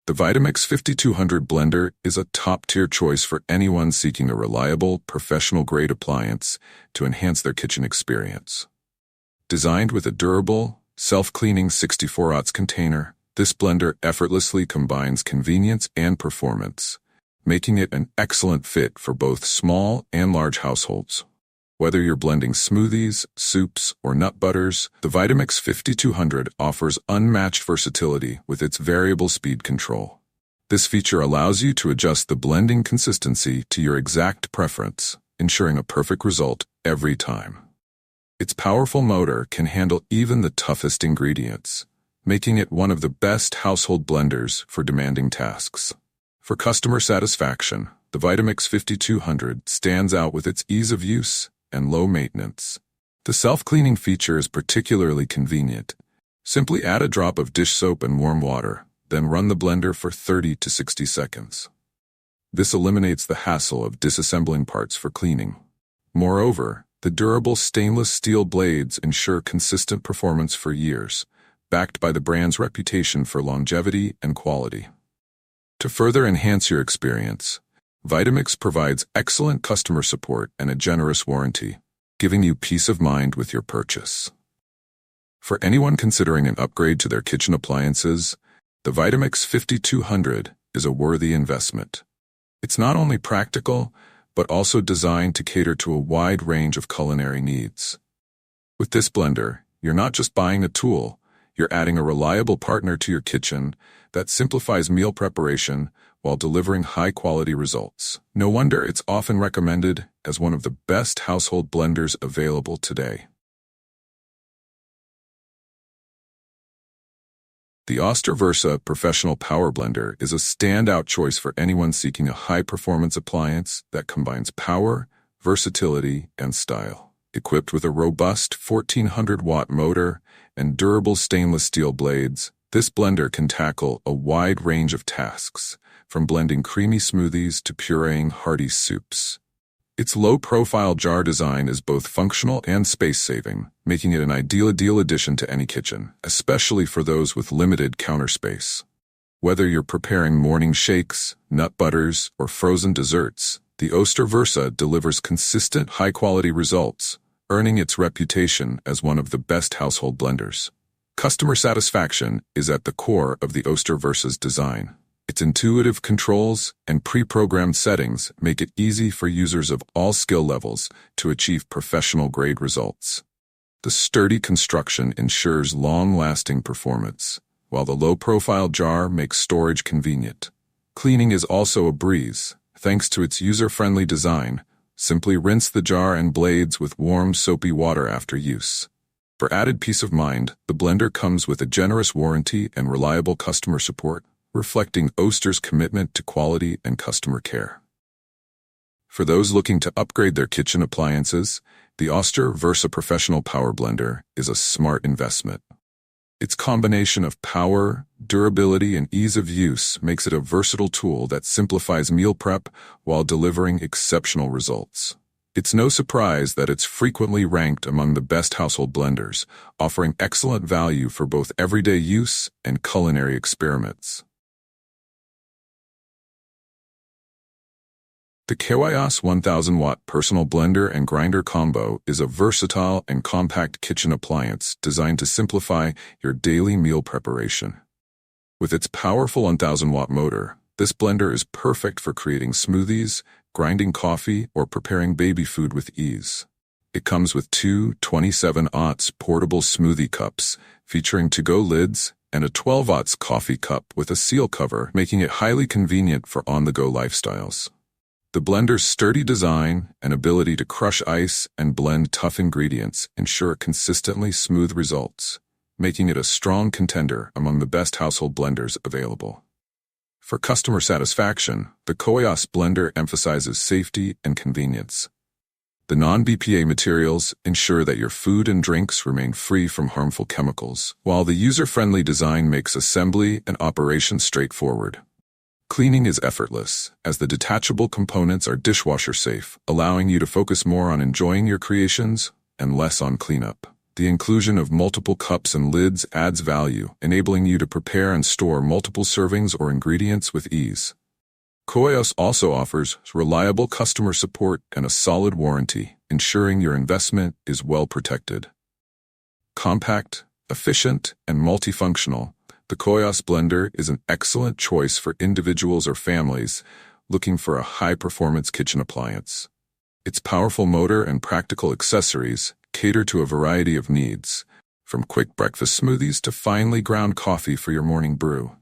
The Vitamix 5200 blender is a top-tier choice for anyone seeking a reliable, professional-grade appliance to enhance their kitchen experience. Designed with a durable, self-cleaning 64-ounce container, this blender effortlessly combines convenience and performance, making it an excellent fit for both small and large households. Whether you're blending smoothies, soups, or nut butters, the Vitamix 5200 offers unmatched versatility with its variable speed control. This feature allows you to adjust the blending consistency to your exact preference, ensuring a perfect result every time. Its powerful motor can handle even the toughest ingredients, making it one of the best household blenders for demanding tasks. For customer satisfaction, the Vitamix 5200 stands out with its ease of use and low maintenance. The self-cleaning feature is particularly convenient. Simply add a drop of dish soap and warm water, then run the blender for 30 to 60 seconds. This eliminates the hassle of disassembling parts for cleaning. Moreover, the durable stainless steel blades ensure consistent performance for years, backed by the brand's reputation for longevity and quality. To further enhance your experience, Vitamix provides excellent customer support and a generous warranty, giving you peace of mind with your purchase. For anyone considering an upgrade to their kitchen appliances, the Vitamix 5200 is a worthy investment. It's not only practical, but also designed to cater to a wide range of culinary needs. With this blender, you're not just buying a tool, you're adding a reliable partner to your kitchen that simplifies meal preparation while delivering high-quality results. No wonder it's often recommended as one of the best household blenders available today. The Oster Versa Professional Power Blender is a standout choice for anyone seeking a high-performance appliance that combines power, versatility, and style. Equipped with a robust 1400-watt motor and durable stainless steel blades, this blender can tackle a wide range of tasks, from blending creamy smoothies to pureeing hearty soups. Its low-profile jar design is both functional and space-saving, making it an ideal addition to any kitchen, especially for those with limited counter space. Whether you're preparing morning shakes, nut butters, or frozen desserts, the Oster Versa delivers consistent, high-quality results, earning its reputation as one of the best household blenders. Customer satisfaction is at the core of the Oster Versa's design. Its intuitive controls and pre-programmed settings make it easy for users of all skill levels to achieve professional-grade results. The sturdy construction ensures long-lasting performance, while the low-profile jar makes storage convenient. Cleaning is also a breeze, thanks to its user-friendly design. Simply rinse the jar and blades with warm, soapy water after use. For added peace of mind, the blender comes with a generous warranty and reliable customer support, reflecting Oster's commitment to quality and customer care. For those looking to upgrade their kitchen appliances, the Oster Versa Professional Power Blender is a smart investment. Its combination of power, durability, and ease of use makes it a versatile tool that simplifies meal prep while delivering exceptional results. It's no surprise that it's frequently ranked among the best household blenders, offering excellent value for both everyday use and culinary experiments. The Kewayos 1000-watt personal blender and grinder combo is a versatile and compact kitchen appliance designed to simplify your daily meal preparation. With its powerful 1000-watt motor, this blender is perfect for creating smoothies, grinding coffee, or preparing baby food with ease. It comes with two 27-ounce portable smoothie cups, featuring to-go lids, and a 12-ounce coffee cup with a seal cover, making it highly convenient for on-the-go lifestyles. The blender's sturdy design and ability to crush ice and blend tough ingredients ensure consistently smooth results, making it a strong contender among the best household blenders available. For customer satisfaction, the Kewayos blender emphasizes safety and convenience. The non-BPA materials ensure that your food and drinks remain free from harmful chemicals, while the user-friendly design makes assembly and operation straightforward. Cleaning is effortless, as the detachable components are dishwasher safe, allowing you to focus more on enjoying your creations and less on cleanup. The inclusion of multiple cups and lids adds value, enabling you to prepare and store multiple servings or ingredients with ease. Koios also offers reliable customer support and a solid warranty, ensuring your investment is well protected. Compact, efficient, and multifunctional, the Koios blender is an excellent choice for individuals or families looking for a high-performance kitchen appliance. Its powerful motor and practical accessories cater to a variety of needs, from quick breakfast smoothies to finely ground coffee for your morning brew.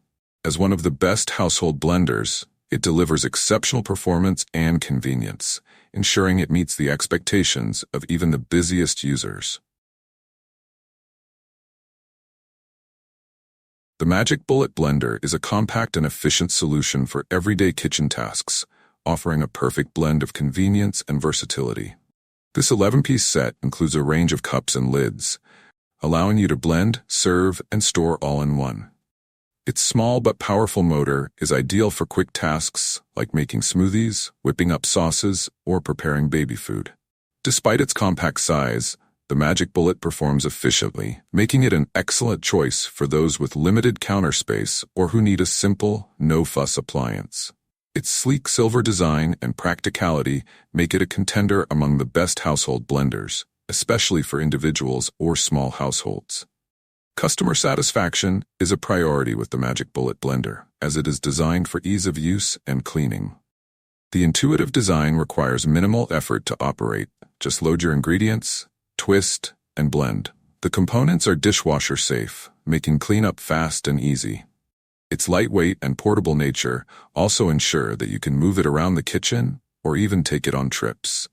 As one of the best household blenders, it delivers exceptional performance and convenience, ensuring it meets the expectations of even the busiest users. The Magic Bullet Blender is a compact and efficient solution for everyday kitchen tasks, offering a perfect blend of convenience and versatility. This 11-piece set includes a range of cups and lids, allowing you to blend, serve, and store all in one. Its small but powerful motor is ideal for quick tasks like making smoothies, whipping up sauces, or preparing baby food. Despite its compact size, the Magic Bullet performs efficiently, making it an excellent choice for those with limited counter space or who need a simple, no-fuss appliance. Its sleek silver design and practicality make it a contender among the best household blenders, especially for individuals or small households. Customer satisfaction is a priority with the Magic Bullet Blender, as it is designed for ease of use and cleaning. The intuitive design requires minimal effort to operate. Just load your ingredients, twist, and blend. The components are dishwasher safe, making cleanup fast and easy. Its lightweight and portable nature also ensure that you can move it around the kitchen or even take it on trips.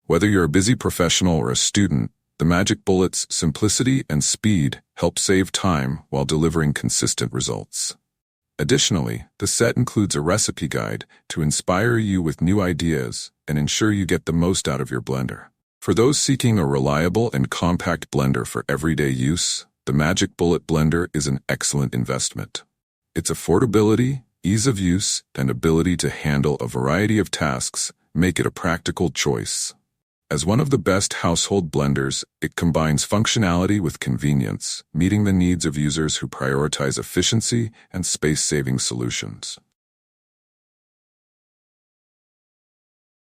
Whether you're a busy professional or a student, the Magic Bullet's simplicity and speed help save time while delivering consistent results. Additionally, the set includes a recipe guide to inspire you with new ideas and ensure you get the most out of your blender. For those seeking a reliable and compact blender for everyday use, the Magic Bullet Blender is an excellent investment. Its affordability, ease of use, and ability to handle a variety of tasks make it a practical choice. As one of the best household blenders, it combines functionality with convenience, meeting the needs of users who prioritize efficiency and space-saving solutions.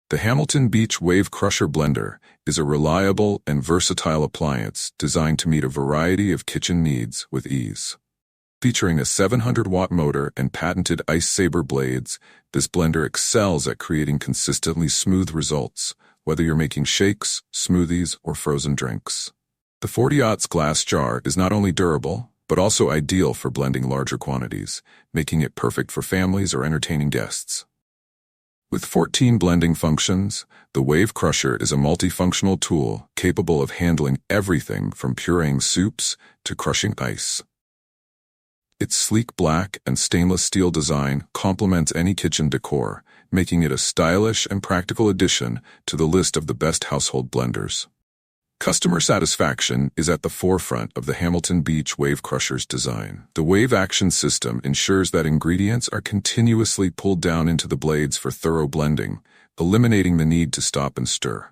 The Hamilton Beach Wave Crusher Blender is a reliable and versatile appliance designed to meet a variety of kitchen needs with ease. Featuring a 700-watt motor and patented Ice Saber blades, this blender excels at creating consistently smooth results, whether you're making shakes, smoothies, or frozen drinks. The 40-ounce glass jar is not only durable, but also ideal for blending larger quantities, making it perfect for families or entertaining guests. With 14 blending functions, the Wave Crusher is a multifunctional tool capable of handling everything from pureeing soups to crushing ice. Its sleek black and stainless steel design complements any kitchen decor, making it a stylish and practical addition to the list of the best household blenders. Customer satisfaction is at the forefront of the Hamilton Beach Wave Crusher's design. The Wave Action System ensures that ingredients are continuously pulled down into the blades for thorough blending, eliminating the need to stop and stir.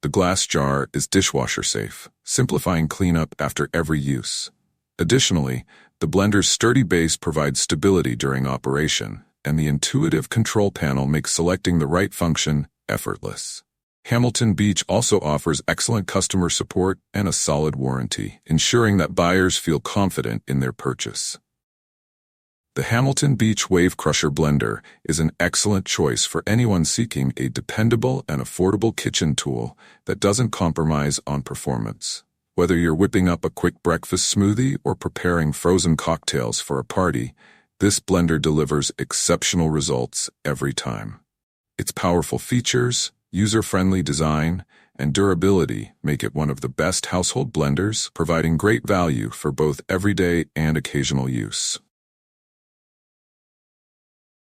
The glass jar is dishwasher safe, simplifying cleanup after every use. Additionally, the blender's sturdy base provides stability during operation, and the intuitive control panel makes selecting the right function effortless. Hamilton Beach also offers excellent customer support and a solid warranty, ensuring that buyers feel confident in their purchase. The Hamilton Beach Wave Crusher Blender is an excellent choice for anyone seeking a dependable and affordable kitchen tool that doesn't compromise on performance. Whether you're whipping up a quick breakfast smoothie or preparing frozen cocktails for a party, this blender delivers exceptional results every time. Its powerful features, user-friendly design, and durability make it one of the best household blenders, providing great value for both everyday and occasional use.